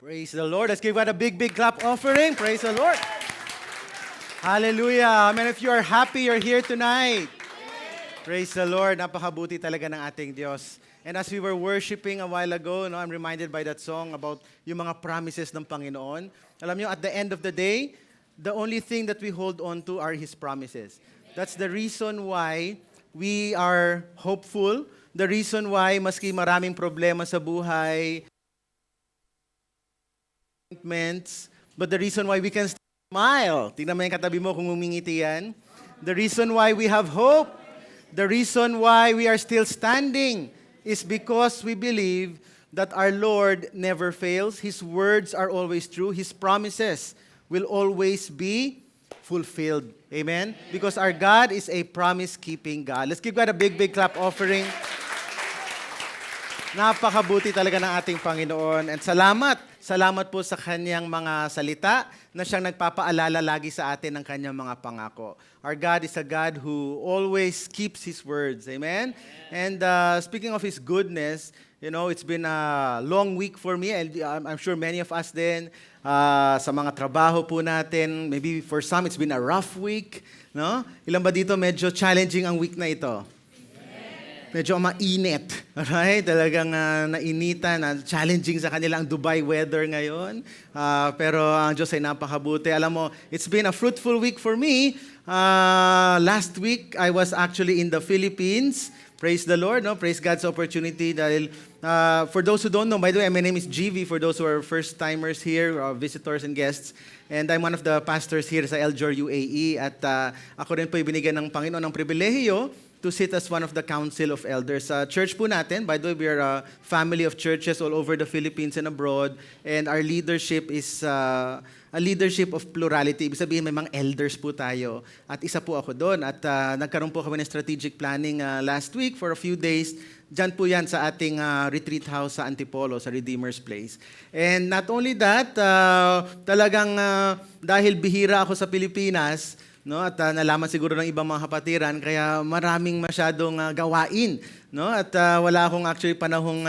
Praise the Lord. Let's give God a big, big clap offering. Praise the Lord. Hallelujah. Amen. If you are happy, you're here tonight. Praise the Lord. Napakabuti talaga ng ating Diyos. And as we were worshiping a while ago, I'm reminded by that song about yung mga promises ng Panginoon. Alam nyo, at the end of the day, the only thing that we hold on to are His promises. That's the reason why we are hopeful. The reason why, maski maraming problema sa buhay, but the reason why we can smile. Tingnan mo yung katabi mo kung umingiti yan. The reason why we have hope, the reason why we are still standing is because we believe that our Lord never fails. His words are always true. His promises will always be fulfilled. Amen? Because our God is a promise-keeping God. Let's give God a big, big clap offering. Napakabuti talaga ng ating Panginoon. And salamat. Salamat po sa kanyang mga salita na siyang nagpapaalala lagi sa atin ng kanyang mga pangako. Our God is a God who always keeps His words. Amen? And speaking of His goodness, you know, it's been a long week for me and I'm sure many of us din sa mga trabaho po natin. Maybe for some, it's been a rough week. No? Ilan ba dito medyo challenging ang week na ito? Medyo mainit. Alright? Talagang nainitan, challenging sa kanila ang Dubai weather ngayon. Pero ang Diyos ay napakabuti. Alam mo, it's been a fruitful week for me. Last week, I was actually in the Philippines. Praise the Lord, no? Praise God's opportunity. Dahil, for those who don't know, by the way, my name is GV. For those who are first-timers here, visitors and guests. And I'm one of the pastors here sa Eljor UAE. At ako rin po ibinigyan ng Panginoon ng pribilehiyo to sit as one of the council of elders. Church po natin, by the way, we are a family of churches all over the Philippines and abroad. And our leadership is a leadership of plurality. Ibig sabihin, may mga elders po tayo. At isa po ako doon. At nagkaroon po kami ng strategic planning last week for a few days. Diyan po yan sa ating retreat house sa Antipolo, sa Redeemer's Place. And not only that, talagang dahil bihira ako sa Pilipinas, no, at nalaman siguro ng ibang mga kapatiran, kaya maraming masyadong gawain. No? At wala akong actually panahong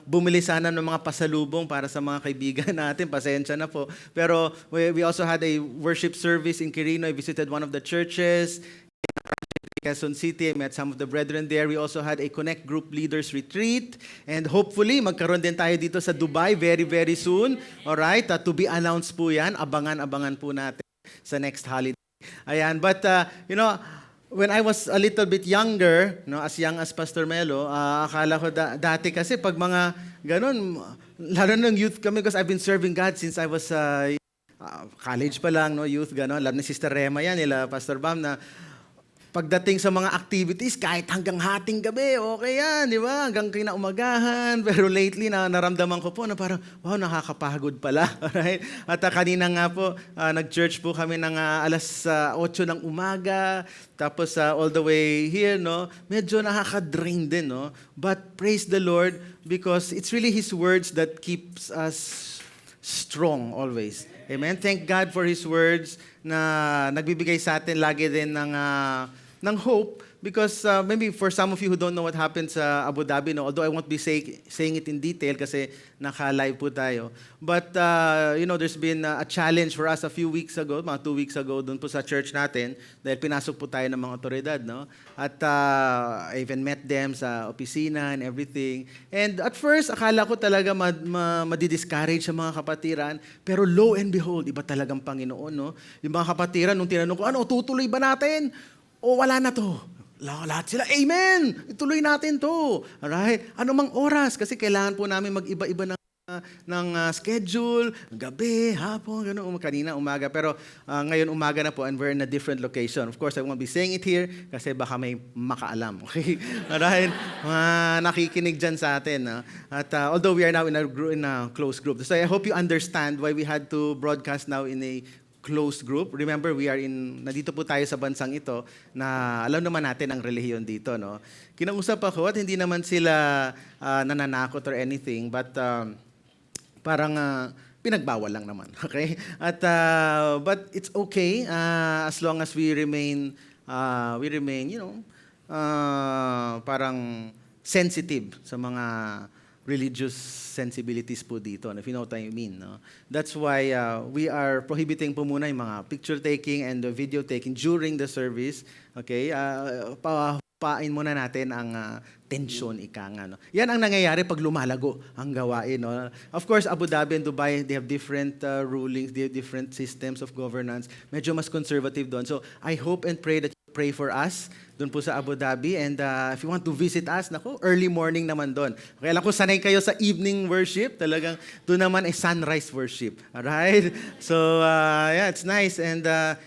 bumili sana ng mga pasalubong para sa mga kaibigan natin. Pasensya na po. Pero we also had a worship service in Quirino. I visited one of the churches. Quezon City, I met some of the brethren there. We also had a Connect Group Leaders Retreat. And hopefully, magkaroon din tayo dito sa Dubai very, very soon. Alright? To be announced po yan. Abangan po natin sa next holiday. Ayan, but you know, when I was a little bit younger, no, as young as Pastor Melo, akala ko dati kasi pag mga ganun, lalo ng youth kami because I've been serving God since I was college pa lang, no, youth, ganun. Alam ni Sister Rema yan, nila Pastor Bam, na pagdating sa mga activities, kahit hanggang hating gabi, okay yan, di ba? Hanggang kinaumagahan. Pero lately, naramdaman ko po na parang, wow, nakakapagod pala. Alright? At kanina nga po, nag-church po kami ng alas 8 ng umaga, tapos all the way here, no? Medyo nakaka-drain din, no? But praise the Lord, because it's really His words that keeps us strong always. Amen? Thank God for His words na nagbibigay sa atin lagi din ng hope, because maybe for some of you who don't know what happened sa Abu Dhabi, no, although I won't be saying it in detail kasi naka-live po tayo. But, you know, there's been a challenge for us a few weeks ago, mga 2 weeks ago, doon po sa church natin, dahil pinasok po tayo ng mga otoridad, no? At I even met them sa opisina and everything. And at first, akala ko talaga madi-discourage sa mga kapatiran, pero lo and behold, iba talagang Panginoon, no? Yung mga kapatiran, nung tinanong ko, ano, tutuloy ba natin? O wala na to? Lahat sila, amen! Ituloy natin to. Alright? Ano mang oras? Kasi kailangan po namin mag-iba-iba ng schedule, gabi, hapon, gano'n, kanina, umaga. Pero ngayon umaga na po and we're in a different location. Of course, I won't be saying it here kasi baka may makaalam. Okay? Alright? Nakikinig dyan sa atin. At although we are now in a close group. So I hope you understand why we had to broadcast now in a closed group. Remember, nandito po tayo sa bansang ito na alam naman natin ang relihiyon dito, no? Kinausap ako at hindi naman sila nananakot or anything, but parang pinagbawal lang naman, okay? At but it's okay as long as we remain, you know, parang sensitive sa mga religious sensibilities po dito, if you know what I mean. No? That's why we are prohibiting po muna yung mga picture taking and the video taking during the service. Okay? Pain muna natin ang tension, ika nga. No? Yan ang nangyayari pag lumalago ang gawain. No? Of course, Abu Dhabi and Dubai, they have different rulings, they have different systems of governance. Medyo mas conservative doon. So, I hope and pray that you pray for us doon po sa Abu Dhabi. And if you want to visit us, naku, early morning naman doon. Okay, alam ko sanay kayo sa evening worship. Talagang doon naman ay sunrise worship. Alright? So, yeah, it's nice. And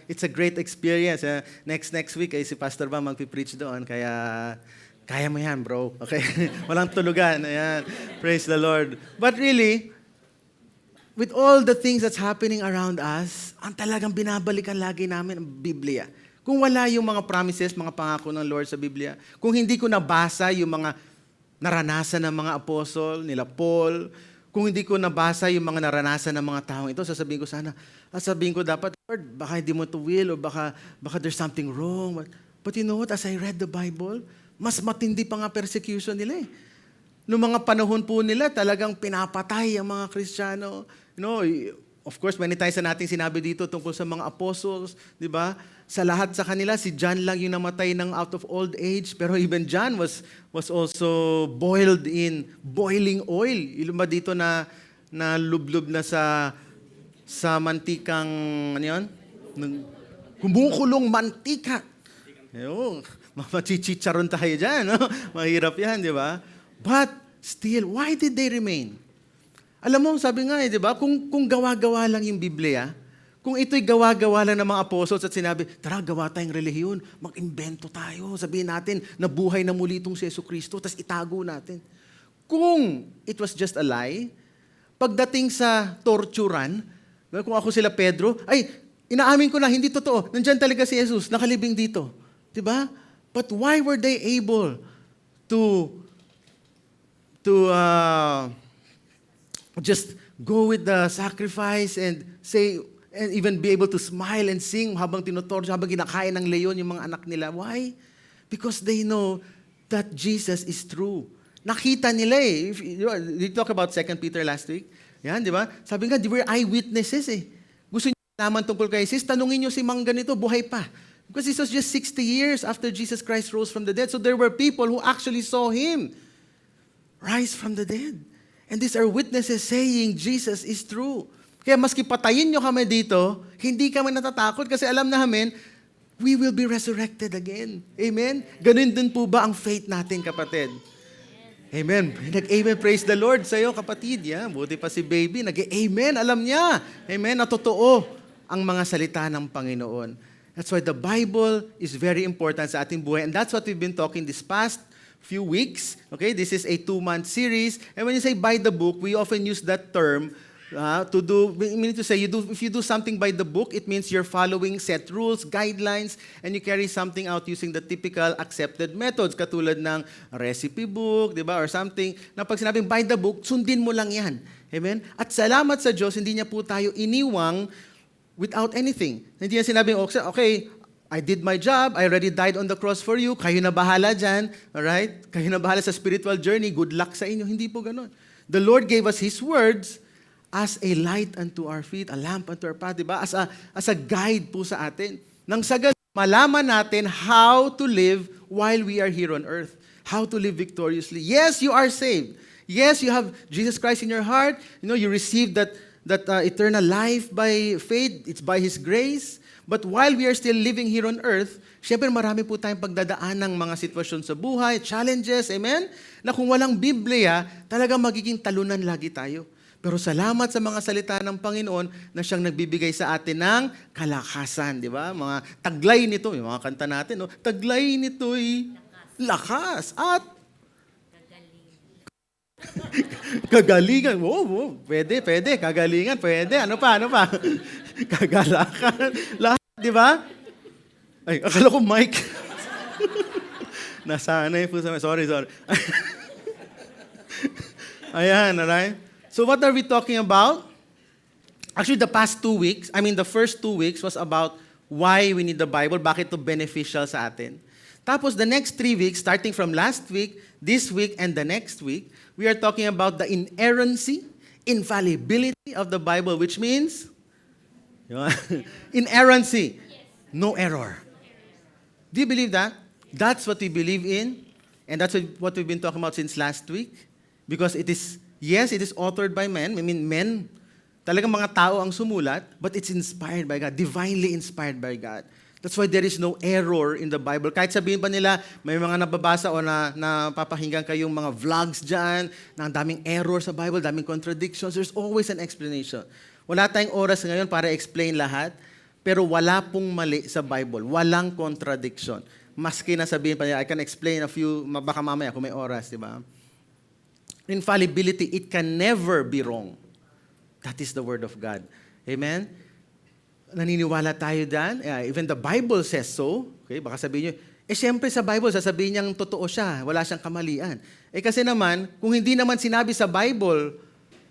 it's a great experience. Next week, ay si Pastor ba magpipreach doon. Kaya mo yan, bro. Okay? Walang tulugan. Ayan. Praise the Lord. But really, with all the things that's happening around us, ang talagang binabalikan lagi namin ang Biblia. Kung wala yung mga promises, mga pangako ng Lord sa Biblia, kung hindi ko nabasa yung mga naranasan ng mga apostol, nila Paul, kung hindi ko nabasa yung mga naranasan ng mga taong ito, sasabihin ko dapat, Lord, baka hindi mo to will, o baka there's something wrong. But you know what, as I read the Bible, mas matindi pa nga persecution nila eh. Noong mga panahon po nila, talagang pinapatay ang mga Kristiyano. You know, of course, many times na natin sinabi dito tungkol sa mga apostles, di ba? Sa lahat sa kanila, si John lang yung namatay ng out of old age. Pero even John was also boiled in boiling oil. Ilan ba dito na lublob na sa mantikang, ano yun? Kumukulong mantika. Ayun, machichicharon tayo dyan. No? Mahirap yan, di ba? But still, why did they remain? Alam mo, sabi nga di ba, kung gawa-gawa lang yung Biblia, kung ito'y gawa-gawa lang ng mga apostles at sinabi, tara, gawa tayong relihiyon, mag-invento tayo, sabihin natin, nabuhay na muli itong si Jesucristo, tapos itago natin. Kung it was just a lie, pagdating sa torturan, kung ako sila Pedro, ay, inaamin ko na, hindi totoo, nandyan talaga si Jesus, nakalibing dito. Diba? But why were they able to just go with the sacrifice and say, and even be able to smile and sing habang tinutorture, habang kinakain ng leon yung mga anak nila. Why? Because they know that Jesus is true. Nakita nila eh. Did you talk about 2 Peter last week? Yan, di ba? Sabi nga, they were eyewitnesses eh. Gusto niyo naman tungkol kay Jesus, tanungin niyo si Mang ganito, buhay pa. Because this was just 60 years after Jesus Christ rose from the dead. So there were people who actually saw Him rise from the dead. And these are witnesses saying Jesus is true. Kaya maski patayin nyo kami dito, hindi kami natatakot kasi alam namin, we will be resurrected again. Amen? Ganun din po ba ang faith natin, kapatid? Amen. Nag-amen. Praise the Lord sa'yo, kapatid. Yeah, buti pa si baby. Nag-amen. Alam niya. Amen. Na totoo ang mga salita ng Panginoon. That's why the Bible is very important sa ating buhay. And that's what we've been talking this past few weeks. Okay? This is a 2-month series. And when you say by the book, we often use that term to do, meaning to say, if you do something by the book, it means you're following set rules, guidelines, and you carry something out using the typical accepted methods, katulad ng recipe book, di ba, or something, na pag sinabing by the book, sundin mo lang yan. Amen? At salamat sa Diyos, hindi niya po tayo iniwang without anything. Hindi niya sinabing, okay, I did my job, I already died on the cross for you, kayo na bahala dyan, alright? Kayo na bahala sa spiritual journey, good luck sa inyo. Hindi po ganun. The Lord gave us His words as a light unto our feet, a lamp unto our path, diba? As a guide po sa atin. Nang sa ganun, malaman natin how to live while we are here on earth. How to live victoriously. Yes, you are saved. Yes, you have Jesus Christ in your heart. You know, you received that eternal life by faith. It's by His grace. But while we are still living here on earth, syempre marami po tayong pagdadaan ng mga sitwasyon sa buhay, challenges, amen? Na kung walang Biblia, talagang magiging talunan lagi tayo. Pero salamat sa mga salita ng Panginoon na Siyang nagbibigay sa atin ng kalakasan, di ba? Mga taglay nito, yung mga kanta natin, no? Taglay nito'y lakas at kagalingan. Oh, pwede, kagalingan, pwede. Ano pa? Kagalakan. Lahat, di ba? Ay, akala ko mic. Nasanay po sa... Sorry. Ayan, alright? So what are we talking about? Actually, the first 2 weeks was about why we need the Bible, bakit ito beneficial sa atin. Tapos the next 3 weeks, starting from last week, this week, and the next week, we are talking about the inerrancy, infallibility of the Bible, which means inerrancy, no error. Do you believe that? That's what we believe in, and that's what we've been talking about since last week. Because it is, yes, it is authored by men. I mean, men, talagang mga tao ang sumulat, but it's inspired by God, divinely inspired by God. That's why there is no error in the Bible. Kahit sabihin pa nila, may mga nababasa o napapakinggan kayong mga vlogs dyan, na ang daming error sa Bible, daming contradictions, there's always an explanation. Wala tayong oras ngayon para explain lahat, pero wala pong mali sa Bible. Walang contradiction. Maski na sabihin pa niya, I can explain a few, baka mamaya kung may oras, di ba? Infallibility, it can never be wrong. That is the Word of God. Amen? Naniniwala tayo dyan. Even the Bible says so. Okay, baka sabihin nyo, siyempre sa Bible, sasabihin niyang totoo siya, wala siyang kamalian. Kasi naman, kung hindi naman sinabi sa Bible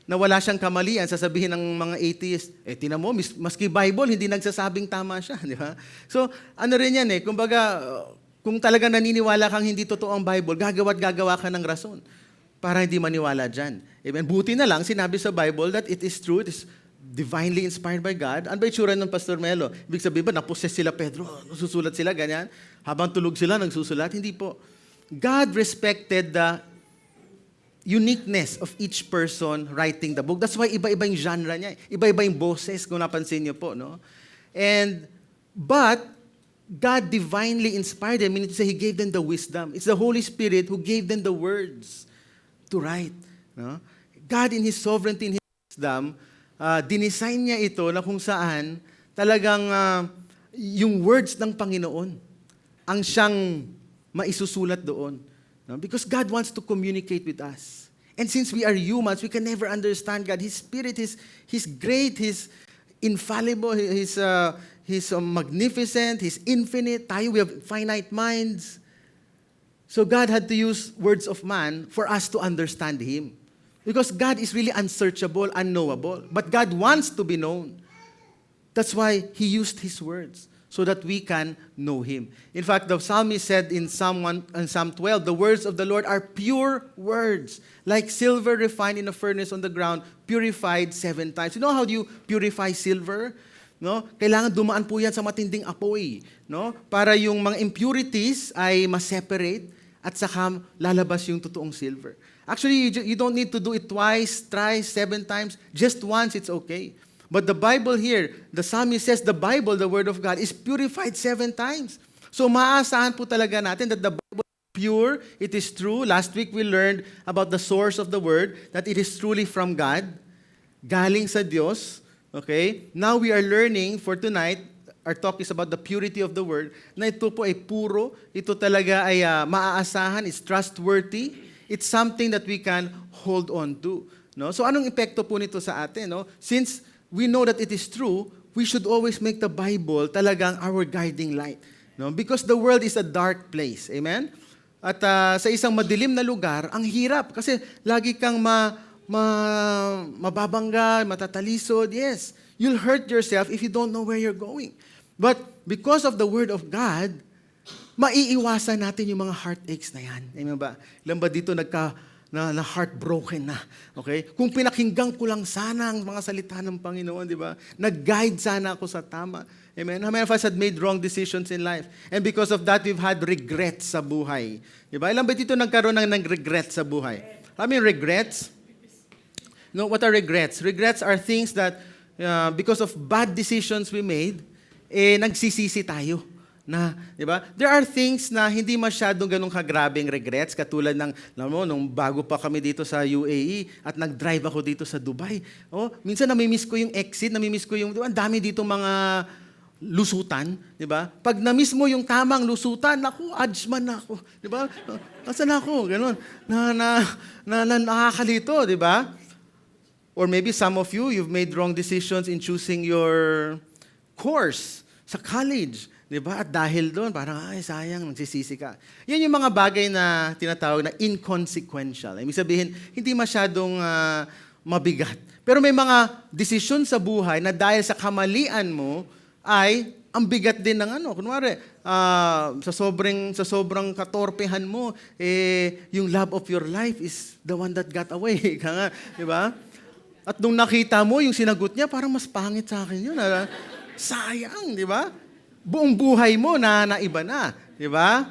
na wala siyang kamalian, sasabihin ng mga atheist, tinan mo, maski Bible, hindi nagsasabing tama siya. Di ba? So, ano rin yan kumbaga, kung talaga naniniwala kang hindi totoo ang Bible, gagawa ka ng rason para hindi maniwala dyan. Amen? Buti na lang, sinabi sa Bible that it is true, it is divinely inspired by God. Ano ba itsura ng Pastor Melo? Ibig sabihin ba, naposes sila Pedro, nasusulat sila, ganyan? Habang tulog sila, nagsusulat? Hindi po. God respected the uniqueness of each person writing the book. That's why iba-iba yung genre niya. Iba-iba yung boses, kung napansin niyo po. No? But, God divinely inspired them, meaning to say, He gave them the wisdom. It's the Holy Spirit who gave them the words to write. No? God in His sovereignty, in His wisdom, dinesign niya ito na kung saan talagang yung words ng Panginoon ang siyang maisusulat doon. No? Because God wants to communicate with us. And since we are humans, we can never understand God. His Spirit, He's great, He's infallible, He's magnificent, He's infinite. Tayo, we have finite minds. So God had to use words of man for us to understand Him. Because God is really unsearchable, unknowable. But God wants to be known. That's why He used His words, so that we can know Him. In fact, the psalmist said in Psalm 12, the words of the Lord are pure words, like silver refined in a furnace on the ground, purified 7 times. You know how you purify silver? No? Kailangan dumaan po yan sa matinding apoy, no? Para yung mga impurities ay ma-separate at saka lalabas yung totoong silver. Actually, you don't need to do it twice, thrice, 7 times. Just once, it's okay. But the Bible here, the psalmist says the Bible, the Word of God, is purified 7 times. So maaasahan po talaga natin that the Bible is pure, it is true. Last week we learned about the source of the Word, that it is truly from God, galing sa Diyos. Okay? Now we are learning for tonight, our talk is about the purity of the Word, na ito po ay puro, ito talaga ay maaasahan, it's trustworthy, it's something that we can hold on to. No? So anong epekto po nito sa atin? No? Since we know that it is true, we should always make the Bible talagang our guiding light. No? Because the world is a dark place. Amen? At sa isang madilim na lugar, ang hirap. Kasi lagi kang mababangga, matatalisod. Yes, you'll hurt yourself if you don't know where you're going. But because of the Word of God, maiiwasan natin yung mga heartaches na yan. Amen ba? Ilan ba dito na heartbroken na? Okay? Kung pinakinggan ko lang sana ang mga salita ng Panginoon, di ba? Nag-guide sana ako sa tama. Amen? How many of us had made wrong decisions in life? And because of that, we've had regrets sa buhay. Di ba? Ilan ba dito nagkaroon ng regrets sa buhay? I mean, regrets? No, what are regrets? Regrets are things that because of bad decisions we made, nagsisisi tayo. Na, di ba? There are things na hindi masyadong ganun kagrabing regrets, katulad ng, nung bago pa kami dito sa UAE at nag-drive ako dito sa Dubai. Oh, minsan namimiss ko yung exit, namimiss ko yung, di ba, ang dami dito mga lusutan, di ba? Pag namiss mo yung tamang lusutan, naku, adsman na ako, di ba? Nasaan ako? Ganun. Nakakalito, di ba? Or maybe some of you, you've made wrong decisions in choosing your course sa college. Diba? At dahil doon, parang, sayang, nagsisisi ka. Yan yung mga bagay na tinatawag na inconsequential. Ibig sabihin, hindi masyadong mabigat. Pero may mga desisyon sa buhay na dahil sa kamalian mo, ay ang bigat din ng kunwari, sa sobrang katorpehan mo, yung love of your life is the one that got away. Ika nga, di ba? At nung nakita mo, yung sinagot niya, parang mas pangit sa akin yun. Sayang, di ba? Buong buhay mo na naiba na, di ba?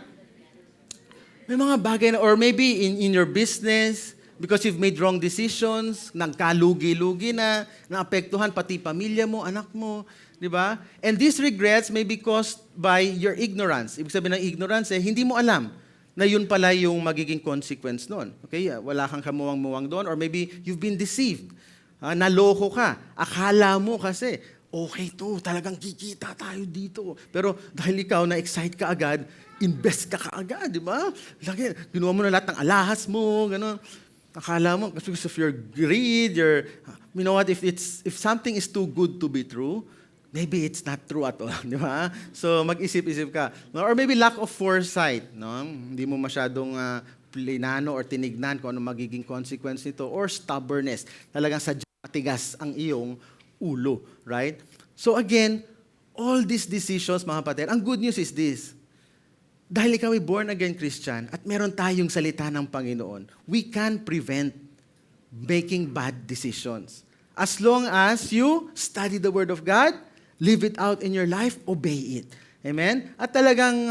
May mga bagay na, or maybe in your business, because you've made wrong decisions, nagkalugi-lugi na, naapektuhan pati pamilya mo, anak mo, di ba? And these regrets may be caused by your ignorance. Ibig sabihin ng ignorance, hindi mo alam na yun pala yung magiging consequence nun. Okay? Wala kang kamuwang-muwang doon, or maybe you've been deceived. Naloko ka. Akala mo kasi, okay to, talagang kikita tayo dito. Pero dahil ikaw na-excite ka agad, invest ka kaagad, di ba? Ginawa mo na lahat ng alahas mo, gano'n. Akala mo, because of your greed, you know what, if something is too good to be true, maybe it's not true at all, di ba? So mag-isip-isip ka. Or maybe lack of foresight, no? Hindi mo masyadong plinano or tinignan kung ano magiging consequence nito. Or stubbornness, talagang sadyang matigas ang iyong ulo, right? So again, all these decisions, mga kapatid, ang good news is this. Dahil ikaw ay born-again Christian at meron tayong salita ng Panginoon, we can prevent making bad decisions. As long as you study the Word of God, live it out in your life, obey it. Amen? At talagang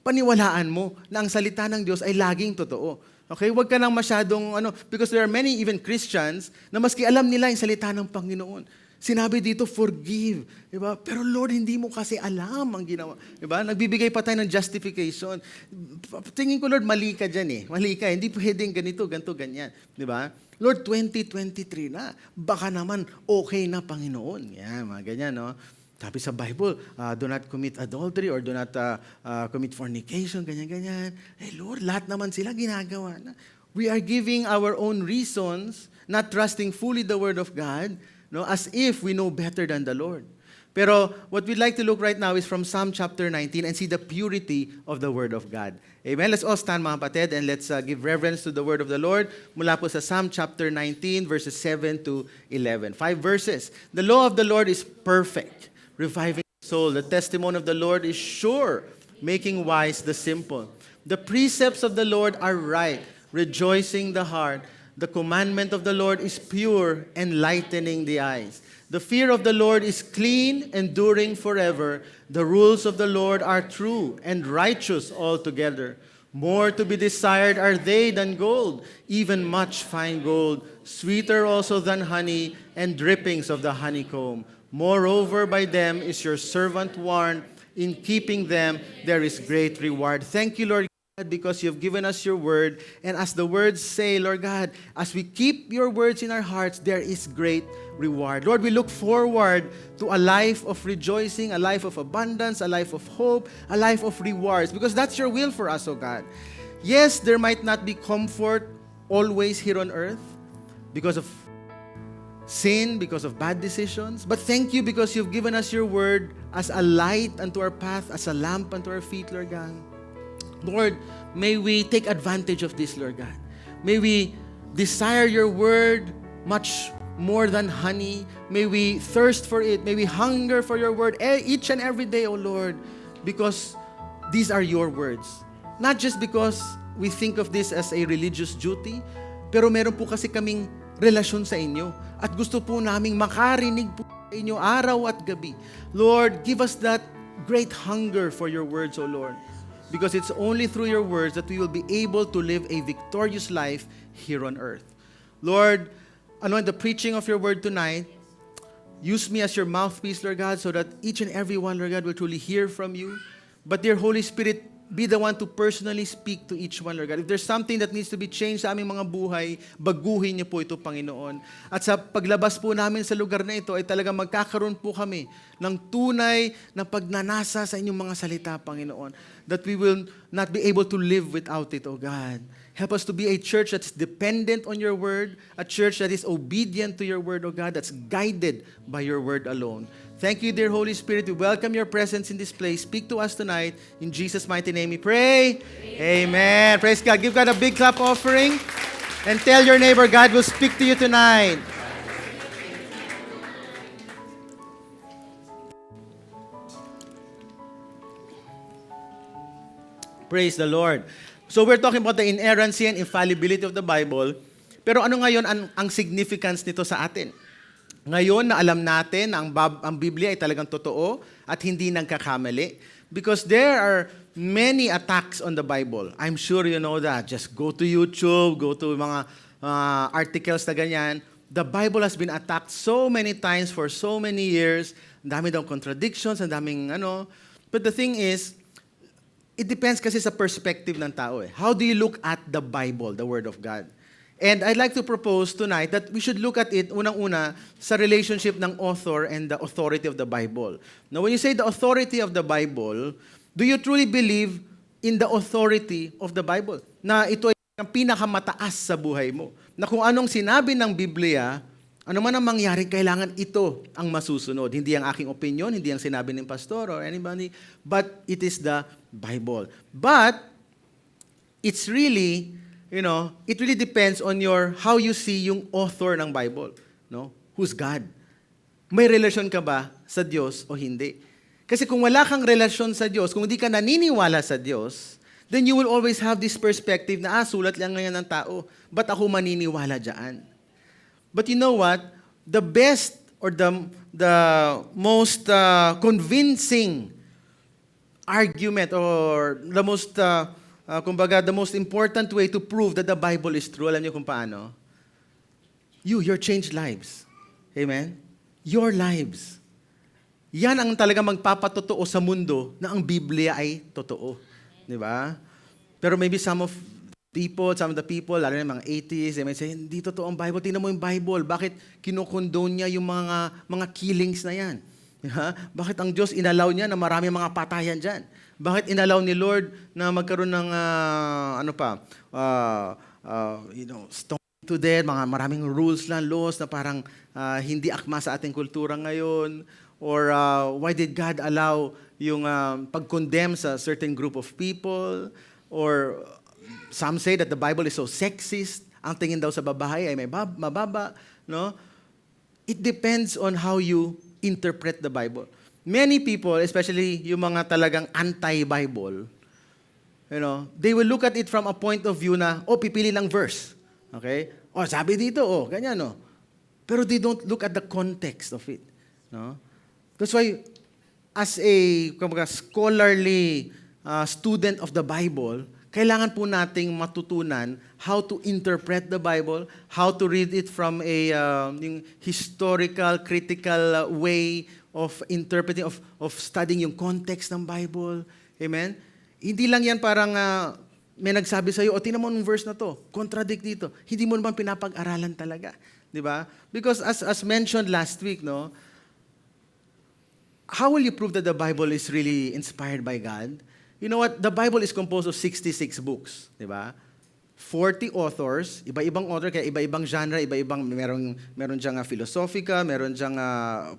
paniwalaan mo na ang salita ng Diyos ay laging totoo. Okay? Huwag ka nang masyadong, because there are many even Christians na maski alam nila yung salita ng Panginoon. Sinabi dito, forgive. Diba? Pero Lord, hindi mo kasi alam ang ginawa. Diba? Nagbibigay pa tayo ng justification. Tingin ko, Lord, mali ka dyan eh. Mali ka. Hindi pwedeng ganito, ganito, ganyan. Diba? Lord, 2023 na. Baka naman okay na, Panginoon. Yan, mga ganyan, no? Sabi sa Bible, do not commit adultery or do not commit fornication, ganyan-ganyan. Lord, lahat naman sila ginagawa na. We are giving our own reasons, not trusting fully the Word of God, no, as if we know better than the Lord. Pero what we'd like to look right now is from Psalm chapter 19 and see the purity of the Word of God. Amen? Let's all stand, mga kapatid, and let's give reverence to the Word of the Lord. Mula po sa Psalm chapter 19, verses 7 to 11. 5 verses. The law of the Lord is perfect, reviving the soul. The testimony of the Lord is sure, making wise the simple. The precepts of the Lord are right, rejoicing the heart. The commandment of the Lord is pure, enlightening the eyes. The fear of the Lord is clean, enduring forever. The rules of the Lord are true and righteous altogether. More to be desired are they than gold, even much fine gold, sweeter also than honey and drippings of the honeycomb. Moreover, by them is your servant warned. In keeping them, there is great reward. Thank you, Lord God, because you've given us your word. And as the words say, Lord God, as we keep your words in our hearts, there is great reward. Lord, we look forward to a life of rejoicing, a life of abundance, a life of hope, a life of rewards, because that's your will for us, oh God. Yes, there might not be comfort always here on earth because of sin, because of bad decisions. But thank you because you've given us your word as a light unto our path, as a lamp unto our feet, Lord God. Lord, may we take advantage of this, Lord God. May we desire your word much more than honey. May we thirst for it. May we hunger for your word each and every day, O Lord, because these are your words. Not just because we think of this as a religious duty, pero meron po kasi kaming relasyon sa inyo. At gusto po naming makarinig po sa inyo araw at gabi. Lord, give us that great hunger for your words, O Lord. Because it's only through your words that we will be able to live a victorious life here on earth. Lord, in the preaching of your word tonight, use me as your mouthpiece, Lord God, so that each and every one, Lord God, will truly hear from you. But dear Holy Spirit, be the one to personally speak to each one, Lord God. If there's something that needs to be changed sa aming mga buhay, baguhin niyo po ito, Panginoon. At sa paglabas po namin sa lugar na ito, ay talagang magkakaroon po kami ng tunay na pagnanasa sa inyong mga salita, Panginoon. That we will not be able to live without it, O God. Help us to be a church that's dependent on your word, a church that is obedient to your word, O God, that's guided by your word alone. Thank you, dear Holy Spirit. We welcome your presence in this place. Speak to us tonight. In Jesus' mighty name we pray. Amen. Praise God. Give God a big clap offering. And tell your neighbor, God will speak to you tonight. Praise the Lord. So we're talking about the inerrancy and infallibility of the Bible. Pero ano ngayon ang significance nito sa atin? Ngayon na alam natin na ang Biblia ay talagang totoo at hindi nagkakamali. Because there are many attacks on the Bible. I'm sure you know that. Just go to YouTube, go to mga articles na ganyan. The Bible has been attacked so many times for so many years. Ang dami daw contradictions, ang daming ano. But the thing is, it depends kasi sa perspective ng tao. How do you look at the Bible, the Word of God? And I'd like to propose tonight that we should look at it, unang-una, sa relationship ng author and the authority of the Bible. Now, when you say the authority of the Bible, do you truly believe in the authority of the Bible? Na ito ay ang pinakamataas sa buhay mo. Na kung anong sinabi ng Biblia, ano man ang mangyari, kailangan ito ang masusunod. Hindi ang aking opinion, hindi ang sinabi ng pastor or anybody, but it is the Bible. But, it's really, it really depends on how you see yung author ng Bible. No? Who's God? May relasyon ka ba sa Diyos o hindi? Kasi kung wala kang relasyon sa Diyos, kung hindi ka naniniwala sa Diyos, then you will always have this perspective na, sulat lang ngayon ng tao. Ba't ako maniniwala dyan? But you know what? The best or the most convincing argument or the most the most important way to prove that the Bible is true, alam niyo kung paano? Your changed lives. Amen? Your lives. Yan ang talaga magpapatotoo sa mundo na ang Biblia ay totoo. Di ba? Pero maybe some of the people, lalo na mga atheists, they may say, hindi totoo ang Bible. Tingnan mo yung Bible. Bakit kinukondone niya yung mga killings na yan? Bakit ang Diyos inalaw niya na marami mga patayan dyan? Bakit inalaw ni Lord na magkaroon ng, stone to death, maraming rules lang, laws na parang hindi akma sa ating kultura ngayon? Or why did God allow yung pag-condemn sa certain group of people? Or some say that the Bible is so sexist. Ang tingin daw sa babae ay may mababa. No? It depends on how you interpret the Bible. Many people, especially yung mga talagang anti-Bible, they will look at it from a point of view na, pipili ng verse. Okay? Sabi dito, ganyan, no? Pero they don't look at the context of it. No? That's why, as a scholarly student of the Bible, kailangan po nating matutunan how to interpret the Bible, how to read it from a historical, critical way of interpreting, of studying yung context ng Bible. Amen? Hindi lang yan parang may nagsabi sa'yo, tingnan mo ng verse na to, contradict dito. Hindi mo naman pinapag-aralan talaga. Di ba? Because as mentioned last week, no, how will you prove that the Bible is really inspired by God? You know what? The Bible is composed of 66 books, di ba? 40 authors, iba-ibang author, kaya iba-ibang genre, iba-ibang, meron diyang philosophica, meron diyang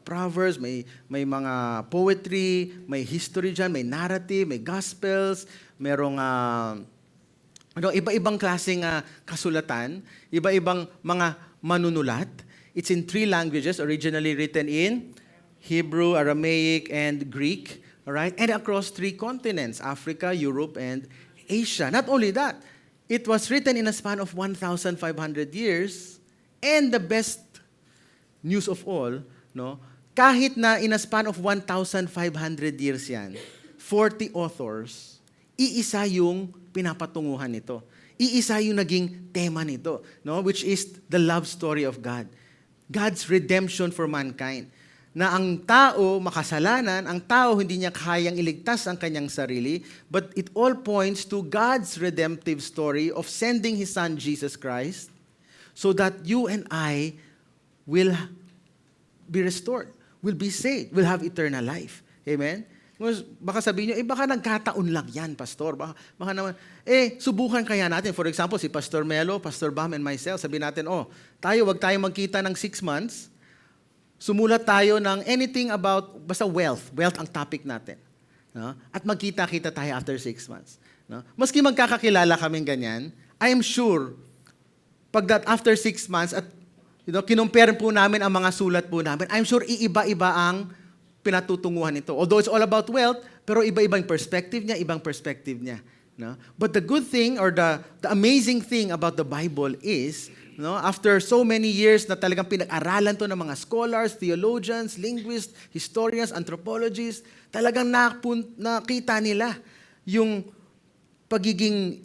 proverbs, may mga poetry, may history dyan, may narrative, may gospels, merong iba-ibang klaseng kasulatan, iba-ibang mga manunulat. It's in 3 languages, originally written in Hebrew, Aramaic, and Greek. Alright? And across 3 continents, Africa, Europe, and Asia. Not only that, it was written in a span of 1,500 years. And the best news of all, no, kahit na in a span of 1,500 years yan, 40 authors, iisa yung pinapatunguhan nito. Iisa yung naging tema nito, no, which is the love story of God. God's redemption for mankind. Na ang tao makasalanan, ang tao hindi niya kayang iligtas ang kanyang sarili, but it all points to God's redemptive story of sending His Son, Jesus Christ, so that you and I will be restored, will be saved, will have eternal life. Amen? Baka sabihin nyo, baka nagkataon lang yan, Pastor. Baka naman, subukan kaya natin. For example, si Pastor Melo, Pastor Bam, and myself, sabihin natin, wag tayo magkita ng 6 months, sumulat tayo ng anything about, basta wealth. Wealth ang topic natin. No? At magkita-kita tayo after 6 months. No? Maski magkakakilala kaming ganyan, I am sure, after 6 months, at kinumpare po namin ang mga sulat po namin, I'm sure iiba-iba ang pinatutunguhan nito. Although it's all about wealth, pero iba-ibang perspective niya, ibang perspective niya. No? But the good thing or the amazing thing about the Bible is, no, after so many years na talagang pinag-aralan to ng mga scholars, theologians, linguists, historians, anthropologists, talagang nakita nila yung pagiging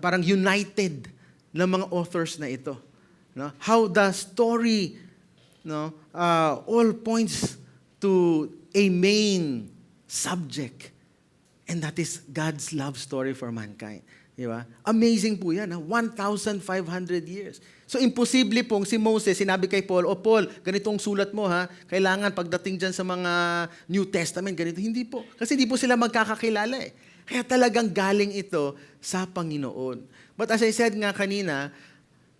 parang united ng mga authors na ito. No? How the story, no, all points to a main subject. And that is God's love story for mankind. Di ba? Amazing po yan. 1,500 years. So, imposible pong si Moses, sinabi kay Paul, Paul, ganitong sulat mo ha, kailangan pagdating dyan sa mga New Testament, ganito. Hindi po. Kasi hindi po sila magkakakilala eh. Kaya talagang galing ito sa Panginoon. But as I said nga kanina,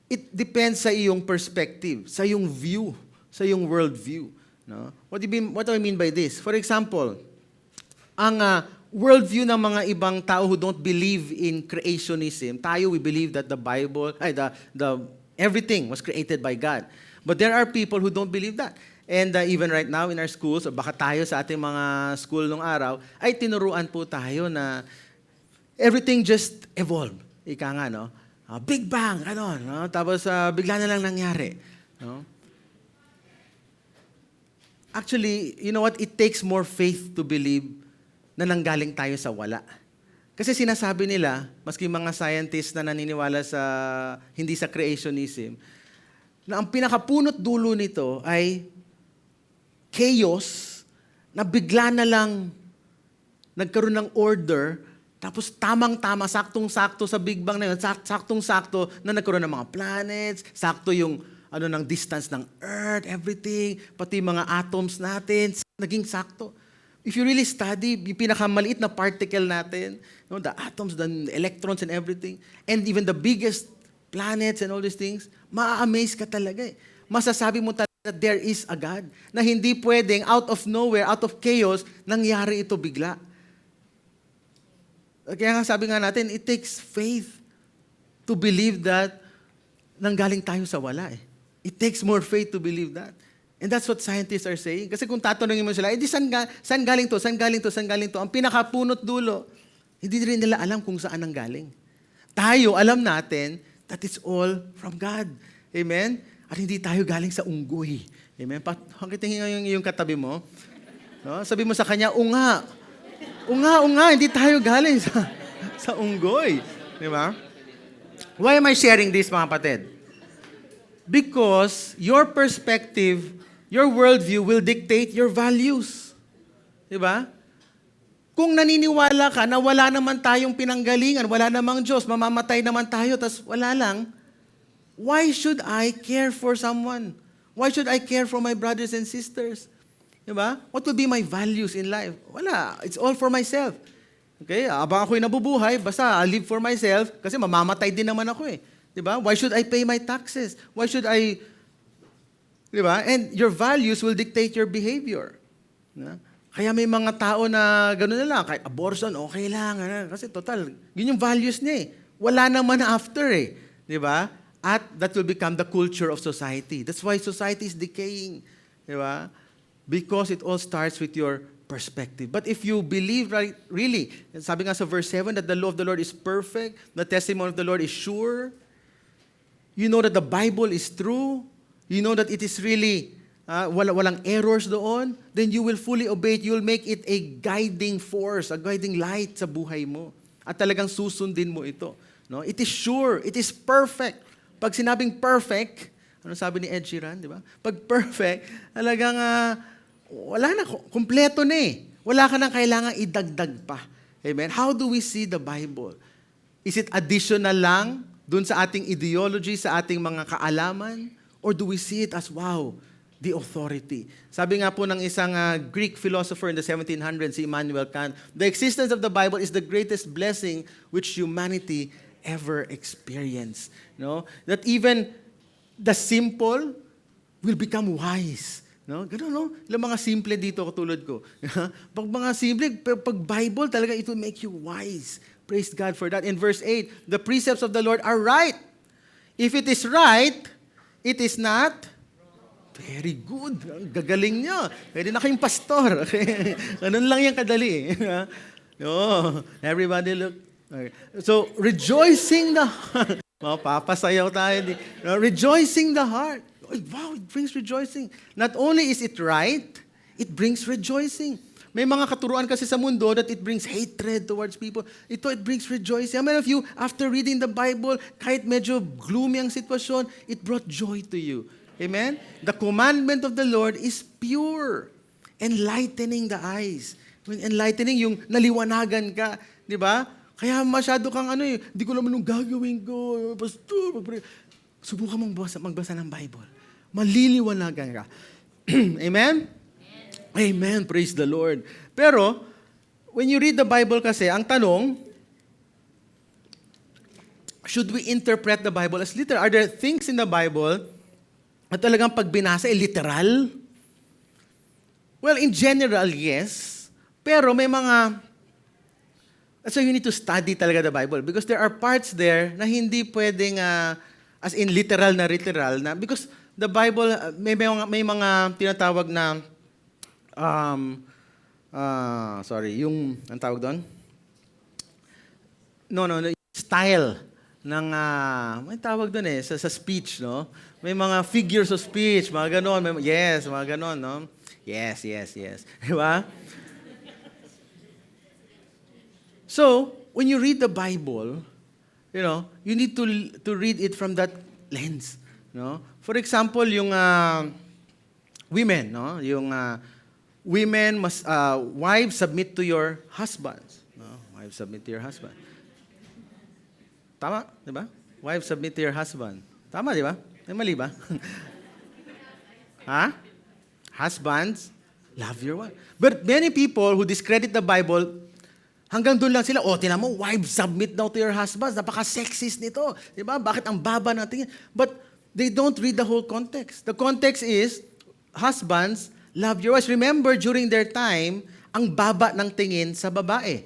it depends sa iyong perspective, sa iyong view, sa iyong worldview. No? What do I mean by this? For example, ang worldview ng mga ibang tao who don't believe in creationism, tayo, we believe that the Bible, everything was created by God. But there are people who don't believe that. And even right now in our schools, o baka tayo sa ating mga school nung araw, ay tinuruan po tayo na everything just evolved. Ika nga, no? Big Bang, ano, no? Tapos bigla na lang nangyari. No? Actually, you know what? It takes more faith to believe na nanggaling tayo sa wala. Kasi sinasabi nila, maski mga scientists na naniniwala sa hindi sa creationism, na ang pinakapunot dulo nito ay chaos na bigla na lang nagkaroon ng order, tapos tamang-tama, saktong-sakto sa Big Bang na yun, saktong-sakto na nagkaroon ng mga planets, sakto yung ng distance ng Earth, everything, pati mga atoms natin, naging sakto. If you really study, yung pinakamaliit na particle natin, the atoms, the electrons and everything, and even the biggest planets and all these things, ma-amaze ka talaga eh. Masasabi mo talaga that there is a God, na hindi pwedeng out of nowhere, out of chaos, nangyari ito bigla. Kaya nga sabi nga natin, it takes faith to believe that nanggaling tayo sa wala eh. It takes more faith to believe that. And that's what scientists are saying. Kasi kung tatanungin mo sila, saan galing to? Saan galing to? Saan galing to? Ang pinakapunot dulo, hindi rin nila alam kung saan ang galing. Tayo, alam natin that it's all from God. Amen? At hindi tayo galing sa unggoy. Amen? Pakitingin nga yung katabi mo. No? Sabi mo sa kanya, unga. Unga, hindi tayo galing sa unggoy. Di ba? Why am I sharing this, mga kapatid? Because your perspective, your worldview will dictate your values. Diba? Kung naniniwala ka na wala naman tayong pinanggalingan, wala namang Diyos, mamamatay naman tayo, tas wala lang, why should I care for someone? Why should I care for my brothers and sisters? Diba? What will be my values in life? Wala. It's all for myself. Okay? Abang ako'y nabubuhay, basta I'll live for myself kasi mamamatay din naman ako eh. Diba? Why should I pay my taxes? Why should I... Diba? And your values will dictate your behavior. Diba? Kaya may mga tao na gano'n na lang, kahit abortion, okay lang. Kasi total, yun yung values niya eh. Wala naman after eh. Diba? At that will become the culture of society. That's why society is decaying. Diba? Because it all starts with your perspective. But if you believe really, sabi nga sa verse 7, that the law of the Lord is perfect, the testimony of the Lord is sure, you know that the Bible is true, you know that it is really, walang errors doon, then you will fully obey it. You will make it a guiding force, a guiding light sa buhay mo. At talagang susundin mo ito. No? It is sure, it is perfect. Pag sinabing perfect, ano sabi ni Ed Sheeran, di ba? Pag perfect, talagang wala na, kumpleto na eh. Wala ka nang kailangan idagdag pa. Amen? How do we see the Bible? Is it additional lang dun sa ating ideology, sa ating mga kaalaman? Or do we see it as, wow, the authority? Sabi nga po ng isang Greek philosopher in the 1700s, si Immanuel Kant, the existence of the Bible is the greatest blessing which humanity ever experienced. No? That even the simple will become wise. No? Ganun, no? Ilang mga simple dito katulad ko. Pag mga simple, pag Bible talaga, it will make you wise. Praise God for that. In verse 8, the precepts of the Lord are right. If it is right, it is not very good. Gagaling niya. Pwede na kayong pastor. Okay? Ganun lang yung kadali. No. Everybody look Okay. So, rejoicing the heart. Mapapasayaw tayo. Rejoicing the heart. Wow, it brings rejoicing. Not only is it right, it brings rejoicing. May mga katuruan kasi sa mundo that it brings hatred towards people. Ito, it brings rejoicing. How many of you, after reading the Bible, kahit medyo gloomy ang sitwasyon, it brought joy to you? Amen? The commandment of the Lord is pure, enlightening the eyes. When enlightening, yung naliwanagan ka, di ba? Kaya masyado kang di ko naman nung gagawin ko. Pastor, subukan mong magbasa ng Bible. Maliliwanagan ka. Amen? Amen. Praise the Lord. Pero, when you read the Bible kasi, ang tanong, should we interpret the Bible as literal? Are there things in the Bible na talagang pag binasa, literal? Well, in general, yes. Pero may mga so you need to study talaga the Bible because there are parts there na hindi pwedeng as in literal na because the Bible may mga tinatawag na yung ang tawag doon? No, style ng may tawag doon sa speech, no? May mga figures of speech, mga ganon, mga ganon, no? Yes. Di ba? So, when you read the Bible, you need to read it from that lens, no? For example, yung women, no? Yung women must wives submit to your husbands, no? Wives submit to your husband. Tama, 'di ba? Wives submit to your husband. Tama, 'di ba? May mali ba? Ha? Husbands, love your wife. But many people who discredit the Bible, hanggang doon lang sila, tinan mo, wives submit now to your husbands. Napaka-sexist nito. Di ba? Bakit ang baba natin? But they don't read the whole context. The context is, husbands, love your wives. Remember, during their time, ang baba ng tingin sa babae.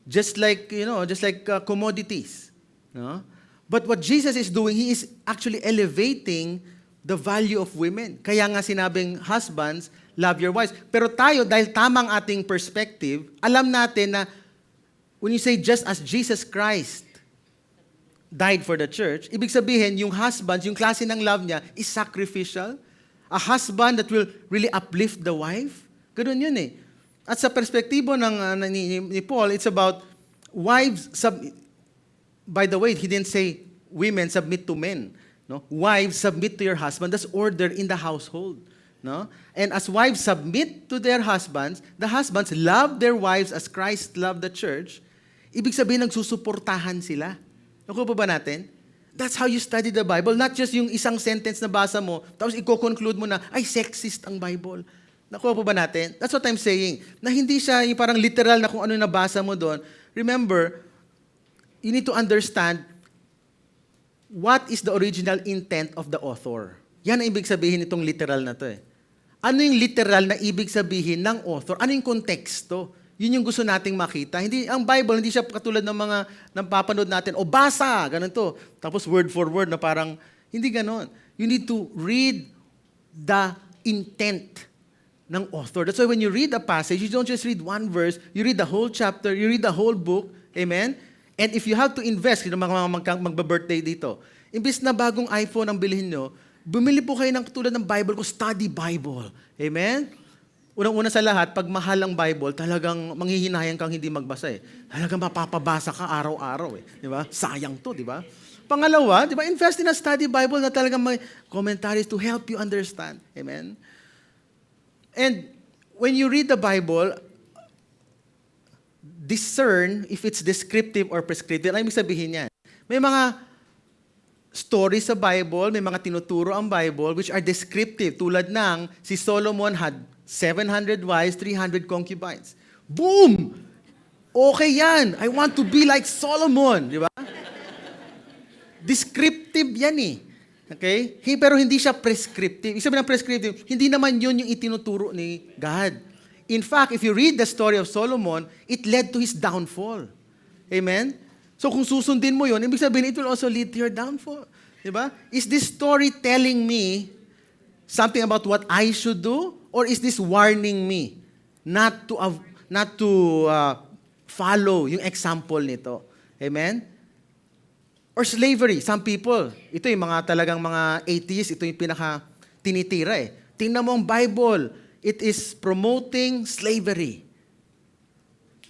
Just like commodities. No? But what Jesus is doing, He is actually elevating the value of women. Kaya nga sinabing, husbands, love your wives. Pero tayo, dahil tamang ating perspective, alam natin na when you say just as Jesus Christ died for the church, ibig sabihin, yung husband, yung klase ng love niya is sacrificial. A husband that will really uplift the wife. Ganun yun eh. At sa perspektibo ni Paul, it's about wives, by the way, he didn't say women submit to men. No? Wives submit to your husband. That's order in the household. No? And as wives submit to their husbands, the husbands love their wives as Christ loved the church. Ibig sabihin, nagsusuportahan sila. Nakuha pa ba natin? That's how you study the Bible. Not just yung isang sentence na basa mo, tapos i-conclude mo na, sexist ang Bible. Nakuha pa ba natin? That's what I'm saying. Na hindi siya yung parang literal na kung ano nabasa mo doon. Remember, you need to understand what is the original intent of the author. Yan ang ibig sabihin nitong literal na to eh. Ano yung literal na ibig sabihin ng author? Ano yung konteksto? Yun yung gusto nating makita. Ang Bible, hindi siya katulad ng mga napapanood natin, basa, ganun to. Tapos word for word na parang, hindi ganon. You need to read the intent ng author. That's why when you read a passage, you don't just read one verse, you read the whole chapter, you read the whole book. Amen? And if you have to invest, magba-birthday dito, imbis na bagong iPhone ang bilhin nyo, bumili po kayo ng tulad ng Bible ko, study Bible. Amen? Unang-una sa lahat, pag mahal ang Bible, talagang manghihinayang kang hindi magbasa eh. Talagang mapapabasa ka araw-araw eh. Di ba? Sayang to, di ba? Pangalawa, di ba? Invest in a study Bible na talagang may commentaries to help you understand. Amen? And when you read the Bible, discern if it's descriptive or prescriptive. Ano ibig sabihin yan? May mga stories sa Bible, may mga tinuturo ang Bible which are descriptive. Tulad ng si Solomon had 700 wives, 300 concubines. Boom! Okay yan. I want to be like Solomon. Di ba? Descriptive yan eh. Okay? Pero hindi siya prescriptive. Ibig sabihin ng prescriptive, hindi naman yun yung itinuturo ni God. In fact, if you read the story of Solomon, it led to his downfall. Amen? So kung susundin mo yun, ibig sabihin, it will also lead to your downfall. Diba? Is this story telling me something about what I should do? Or is this warning me not to follow yung example nito. Amen? Or slavery, some people, ito yung mga talagang mga atheists, ito yung pinaka tinitira eh. Tingnan mo ang Bible, it is promoting slavery.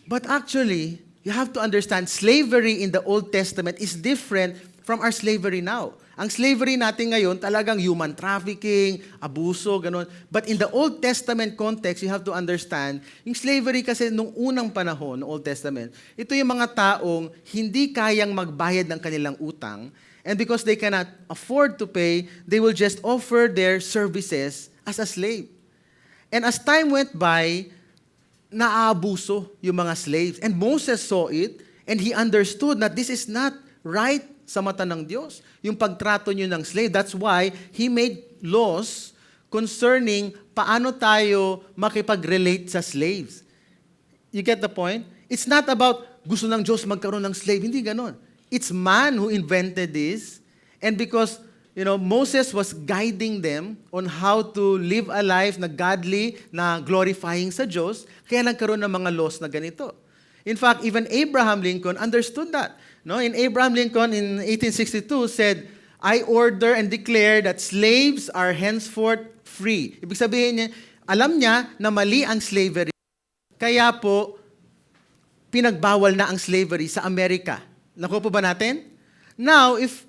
But actually, you have to understand, slavery in the Old Testament is different from our slavery now. Ang slavery natin ngayon, talagang human trafficking, abuso, ganun. But in the Old Testament context, you have to understand, yung slavery kasi nung unang panahon, no Old Testament, ito yung mga taong hindi kayang magbayad ng kanilang utang, and because they cannot afford to pay, they will just offer their services as a slave. And as time went by, naaabuso yung mga slaves. And Moses saw it, and he understood that this is not right sa mata ng Diyos. Yung pagtrato nyo ng slave. That's why he made laws concerning paano tayo makipag-relate sa slaves. You get the point? It's not about gusto ng Diyos magkaroon ng slave. Hindi ganon. It's man who invented this. And because Moses was guiding them on how to live a life na godly, na glorifying sa Diyos, kaya nagkaroon ng mga laws na ganito. In fact, even Abraham Lincoln understood that. No, in Abraham Lincoln in 1862 said, I order and declare that slaves are henceforth free. Ibig sabihin niya, alam niya na mali ang slavery. Kaya po, pinagbawal na ang slavery sa Amerika. Nakuha po ba natin? Now, if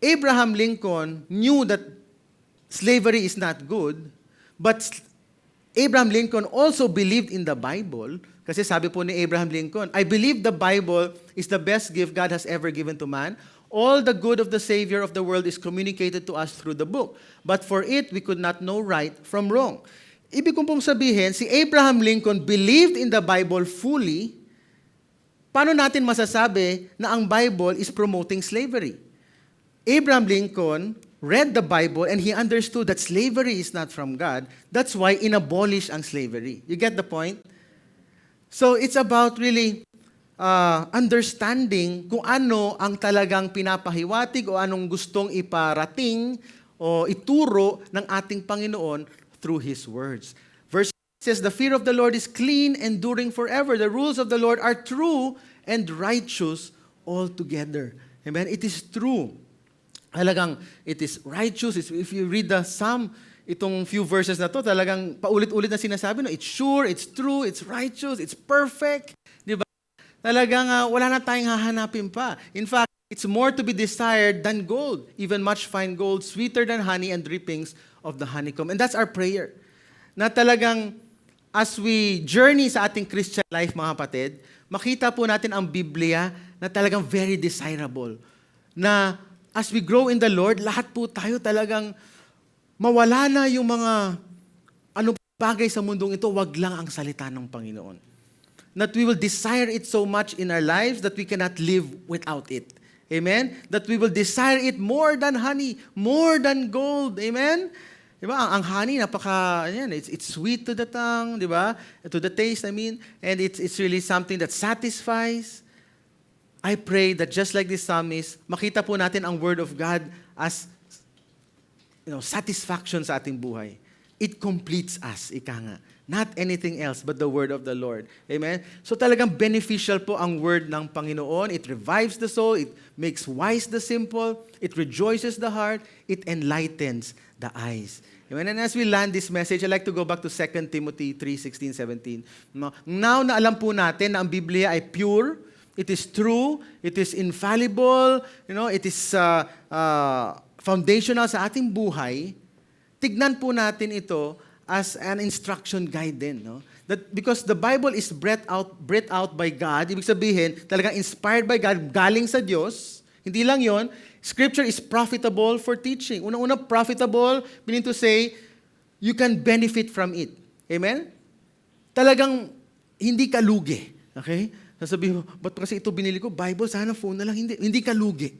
Abraham Lincoln knew that slavery is not good, but Abraham Lincoln also believed in the Bible, kasi sabi po ni Abraham Lincoln, I believe the Bible is the best gift God has ever given to man. All the good of the Savior of the world is communicated to us through the book. But for it, we could not know right from wrong. Ibig kong pong sabihin, si Abraham Lincoln believed in the Bible fully. Paano natin masasabi na ang Bible is promoting slavery? Abraham Lincoln read the Bible and he understood that slavery is not from God. That's why inabolish ang slavery. You get the point? So it's about really understanding kung ano ang talagang pinapahiwatig o anong gustong iparating o ituro ng ating Panginoon through His words. Verse 6 says, the fear of the Lord is clean, enduring forever. The rules of the Lord are true and righteous altogether. Amen? It is true. Talagang it is righteous. If you read the Psalm, itong few verses na to, talagang paulit-ulit na sinasabi, no? It's sure, it's true, it's righteous, it's perfect. Di ba? Talagang wala na tayong hahanapin pa. In fact, it's more to be desired than gold, even much fine gold, sweeter than honey and drippings of the honeycomb. And that's our prayer. Na talagang, as we journey sa ating Christian life, mga kapatid, makita po natin ang Biblia na talagang very desirable. Na as we grow in the Lord, lahat po tayo talagang mawala na yung mga anong bagay sa mundong ito, wag lang ang salita ng Panginoon. That we will desire it so much in our lives that we cannot live without it. Amen? That we will desire it more than honey, more than gold. Amen? Diba? Ang honey, it's sweet to the tongue, diba? To the taste, and it's really something that satisfies. I pray that just like this psalmist, makita po natin ang Word of God as satisfaction sa ating buhay. It completes us, ika nga. Not anything else but the word of the Lord. Amen? So talagang beneficial po ang word ng Panginoon. It revives the soul. It makes wise the simple. It rejoices the heart. It enlightens the eyes. Amen? And as we land this message, I'd like to go back to 2 Timothy 3:16, 17. Now na alam po natin na ang Biblia ay pure, it is true, it is infallible, it is foundational sa ating buhay, tignan po natin ito as an instruction guide din. No? That because the Bible is breathed out by God, ibig sabihin, talagang inspired by God, galing sa Diyos, hindi lang yon. Scripture is profitable for teaching. Unang-una, profitable, meaning to say, you can benefit from it. Amen? Talagang hindi ka lugi. Okay? Sasabihin mo, ba't kasi ito binili ko? Bible, sana phone na lang. Hindi ka lugi.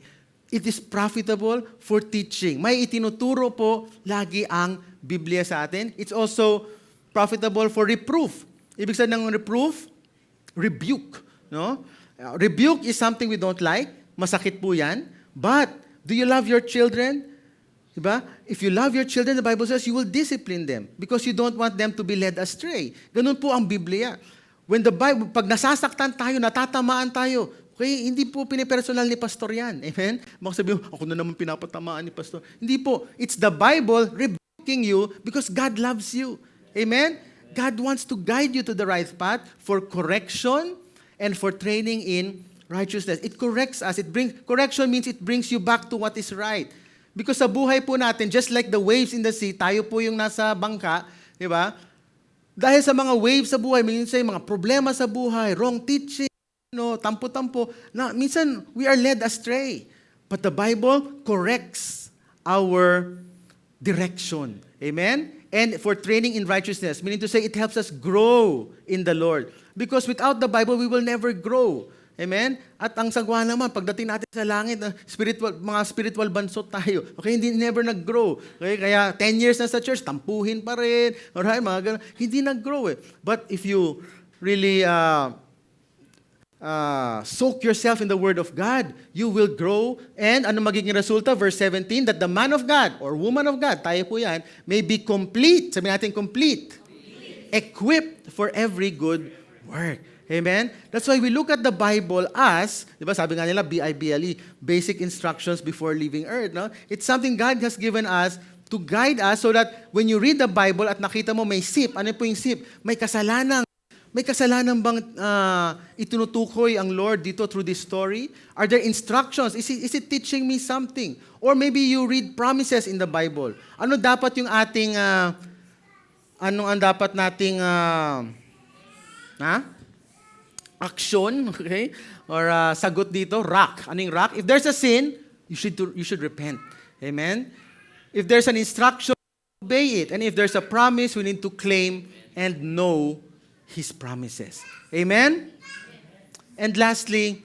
It is profitable for teaching. May itinuturo po lagi ang Biblia sa atin. It's also profitable for reproof. Ibig sabihin ng reproof, rebuke. No? Rebuke is something we don't like. Masakit po yan. But, do you love your children? Diba? If you love your children, the Bible says you will discipline them because you don't want them to be led astray. Ganun po ang Biblia. When the Bible, pag nasasaktan tayo, natatamaan tayo, okay, hindi po pinipersonal ni pastor yan. Amen? Baka sabihin, ako na naman pinapatamaan ni pastor. Hindi po. It's the Bible rebuking you because God loves you. Amen? God wants to guide you to the right path for correction and for training in righteousness. It corrects us. Correction means it brings you back to what is right. Because sa buhay po natin, just like the waves in the sea, tayo po yung nasa bangka, di ba? Dahil sa mga waves sa buhay, minsan mga problema sa buhay, wrong teaching, tampo-tampo, na minsan we are led astray. But the Bible corrects our direction. Amen? And for training in righteousness, meaning to say it helps us grow in the Lord. Because without the Bible, we will never grow. Amen? At ang sagwa naman, pagdating natin sa langit, mga spiritual bansot tayo. Okay, hindi never nag-grow. Okay, kaya 10 years na sa church, tampuhin pa rin. Alright, mga ganun. Hindi nag-grow eh. But if you really soak yourself in the Word of God, you will grow. And ano magiging resulta? Verse 17, that the man of God or woman of God, tayo po yan, may be complete. Sabi natin complete. Equipped for every good work. Amen? That's why we look at the Bible as, di ba sabi nga nila, BIBLE, basic instructions before leaving earth. No? It's something God has given us to guide us so that when you read the Bible at nakita mo may sip, ano po yung sip? May kasalanan. May kasalanan bang itinutukoy ang Lord dito through this story? Are there instructions? Is it teaching me something? Or maybe you read promises in the Bible. Ano dapat yung ating, ano ang dapat nating, action, okay? Or sagot dito, rock. Anong rock? If there's a sin, you should repent. Amen? If there's an instruction, obey it. And if there's a promise, we need to claim and know His promises. Amen? And lastly,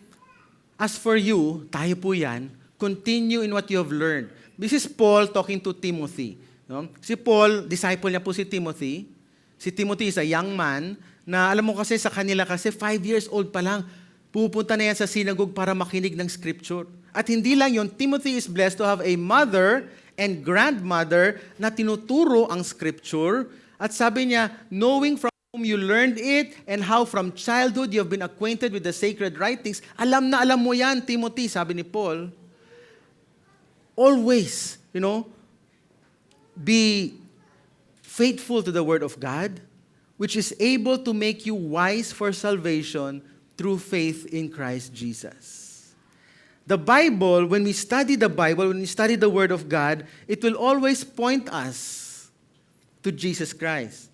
as for you, tayo po yan, continue in what you have learned. This is Paul talking to Timothy. No? Si Paul, disciple niya po si Timothy. Si Timothy is a young man na alam mo kasi sa kanila kasi 5 years old pa lang, pupunta na yan sa synagogue para makinig ng scripture. At hindi lang yon, Timothy is blessed to have a mother and grandmother na tinuturo ang scripture. At sabi niya, knowing from whom you learned it and how from childhood you have been acquainted with the sacred writings, alam na alam mo yan, Timothy, sabi ni Paul. Always, be faithful to the word of God, which is able to make you wise for salvation through faith in Christ Jesus. The Bible, when we study the Bible, when we study the Word of God, it will always point us to Jesus Christ.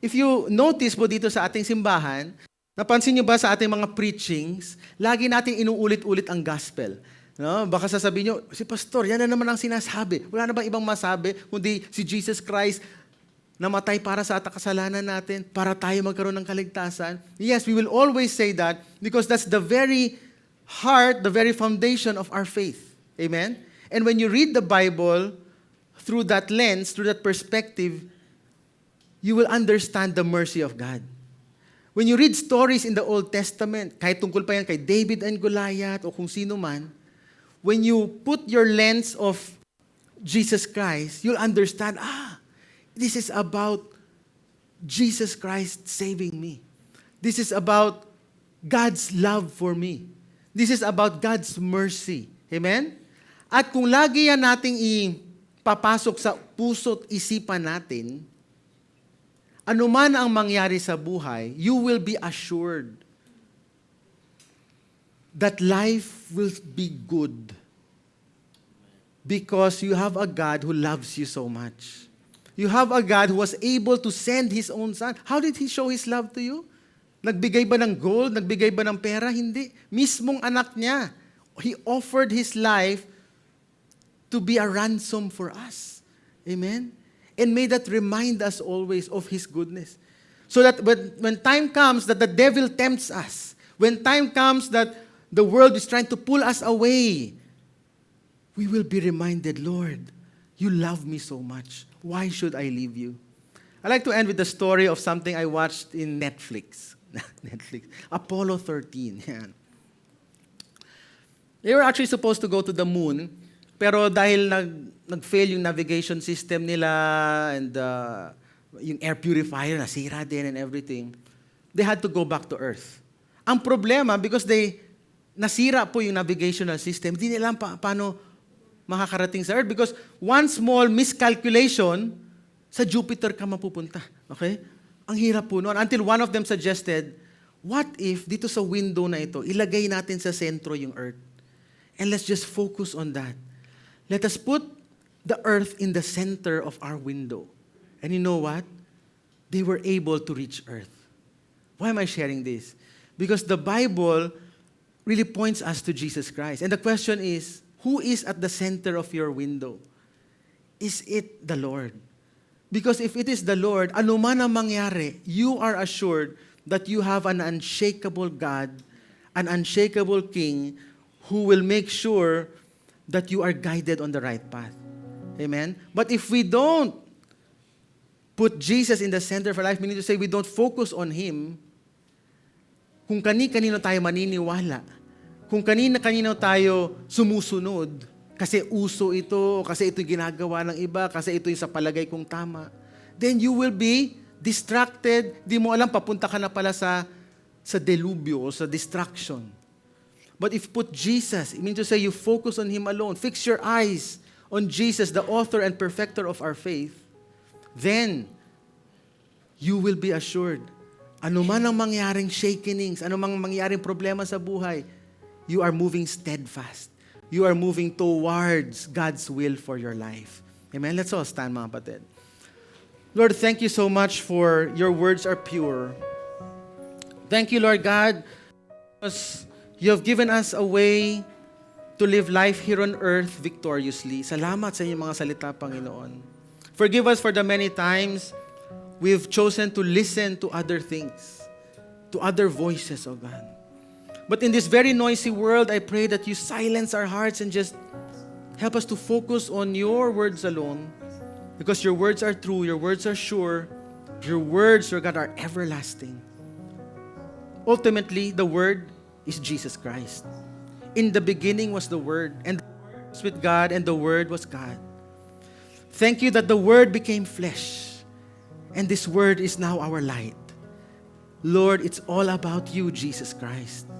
If you notice po dito sa ating simbahan, napansin niyo ba sa ating mga preachings, lagi nating inuulit-ulit ang gospel. No? Baka sasabihin niyo, si pastor, yan na naman ang sinasabi. Wala na bang ibang masabi, kundi si Jesus Christ namatay para sa kasalanan natin, para tayo magkaroon ng kaligtasan. Yes, we will always say that because that's the very heart, the very foundation of our faith. Amen? And when you read the Bible through that lens, through that perspective, you will understand the mercy of God. When you read stories in the Old Testament, kahit tungkol pa yan kay David and Goliath o kung sino man, when you put your lens of Jesus Christ, you'll understand, this is about Jesus Christ saving me. This is about God's love for me. This is about God's mercy. Amen? At kung lagi yan nating ipapasok sa puso't isipan natin, anuman ang mangyari sa buhay, you will be assured that life will be good because you have a God who loves you so much. You have a God who was able to send His own Son. How did He show His love to you? Nagbigay ba ng gold? Nagbigay ba ng pera? Hindi. Mismong anak niya. He offered His life to be a ransom for us. Amen? And may that remind us always of His goodness. So that when time comes that the devil tempts us, when time comes that the world is trying to pull us away, we will be reminded, Lord, you love me so much. Why should I leave you? I like to end with the story of something I watched in Netflix. Apollo 13. Yan. They were actually supposed to go to the moon, pero dahil nag-fail yung navigation system nila and yung air purifier nasira din and everything, they had to go back to Earth. Ang problema, because nasira po yung navigational system, hindi nila alam paano makakarating sa Earth. Because one small miscalculation, sa Jupiter ka mapupunta. Okay? Ang hirap po noon. Until one of them suggested, what if dito sa window na ito, ilagay natin sa sentro yung Earth? And let's just focus on that. Let us put the Earth in the center of our window. And you know what? They were able to reach Earth. Why am I sharing this? Because the Bible really points us to Jesus Christ. And the question is, who is at the center of your window? Is it the Lord? Because if it is the Lord, ano man ang mangyari, you are assured that you have an unshakable God, an unshakable King, who will make sure that you are guided on the right path. Amen? But if we don't put Jesus in the center of our life, meaning to say we don't focus on Him, kung kani-kanino tayo maniniwala, kung kanino tayo sumusunod, kasi uso ito, kasi ito ginagawa ng iba, kasi ito yung sa palagay kong tama, then you will be distracted, di mo alam, papunta ka na pala sa delubyo o sa distraction. But if you put Jesus, it means to say you focus on Him alone, fix your eyes on Jesus, the author and perfecter of our faith, then you will be assured, ano man ang mangyaring shakenings, ano man ang mangyaring problema sa buhay, you are moving steadfast. You are moving towards God's will for your life. Amen? Let's all stand, mga kapatid. Lord, thank you so much for your words are pure. Thank you, Lord God, because you have given us a way to live life here on earth victoriously. Salamat sa inyong mga salita, Panginoon. Forgive us for the many times we've chosen to listen to other things, to other voices, oh God. But in this very noisy world, I pray that you silence our hearts and just help us to focus on your words alone. Because your words are true, your words are sure, your words, Lord God, are everlasting. Ultimately, the Word is Jesus Christ. In the beginning was the Word, and the Word was with God, and the Word was God. Thank you that the Word became flesh, and this Word is now our light. Lord, it's all about you, Jesus Christ.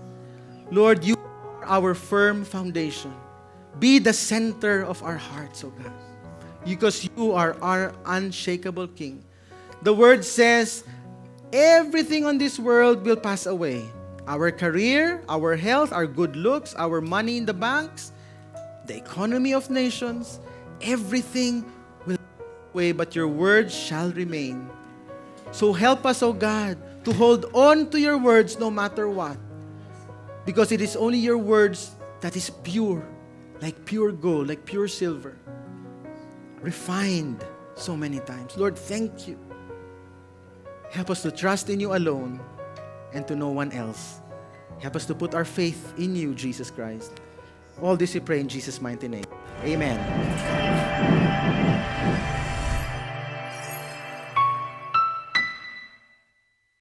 Lord, you are our firm foundation. Be the center of our hearts, oh God. Because you are our unshakable King. The Word says, everything on this world will pass away. Our career, our health, our good looks, our money in the banks, the economy of nations, everything will pass away, but your words shall remain. So help us, oh God, to hold on to your words no matter what. Because it is only your words that is pure, like pure gold, like pure silver, refined so many times. Lord, thank you. Help us to trust in you alone and to no one else. Help us to put our faith in you, Jesus Christ. All this we pray in Jesus' mighty name. Amen.